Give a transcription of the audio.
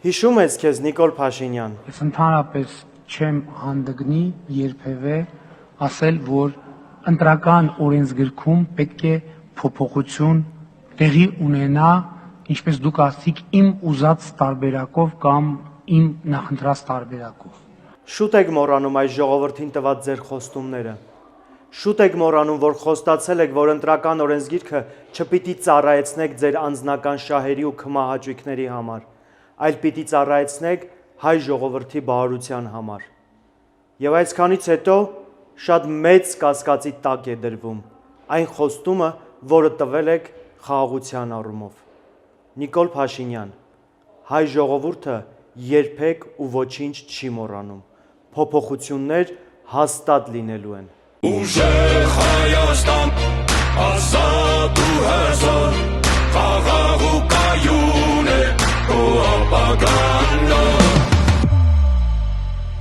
Հիշում ես քեզ Նիկոլ Փաշինյան։ Ես ընդհանրապես չեմ հանդգնի երբևէ ասել, որ ընտրական օրենսգրքում պետք է փոփոխություն տեղի ունենա, ինչպես դուք ասացիք, իմ ուզած տարբերակով կամ իմ նախընտրած տարբերակով։ Շուտ եք մոռանում այս ժողովրդին տված ձեր խոստումները։ Շուտ եք մոռանում, որ խոստացել եք, որ ընտրական օրենսգիրքը չպիտի ծառայեցնեք ձեր անձնական շահերի ու քմահաճույքների համար, այլ պիտի ծառայեցնեք հայ ժողովրդի բարության համար։ Եվ այսքանից հետո շատ մեծ կասկածի տակ է դրվում այն խոստումը, որը տվել եք խաղաղության առումով։ Նիկոլ Փաշինյան, հայ ժողովուրդը երբեք ու ոչինչ չի մոռանում։ Փոփոխություններ հաստատ լինելու են։ Ուժեղ Հայաստան, ազատ ու հզոր, խաղաղ ու կայուն է, քո ապագան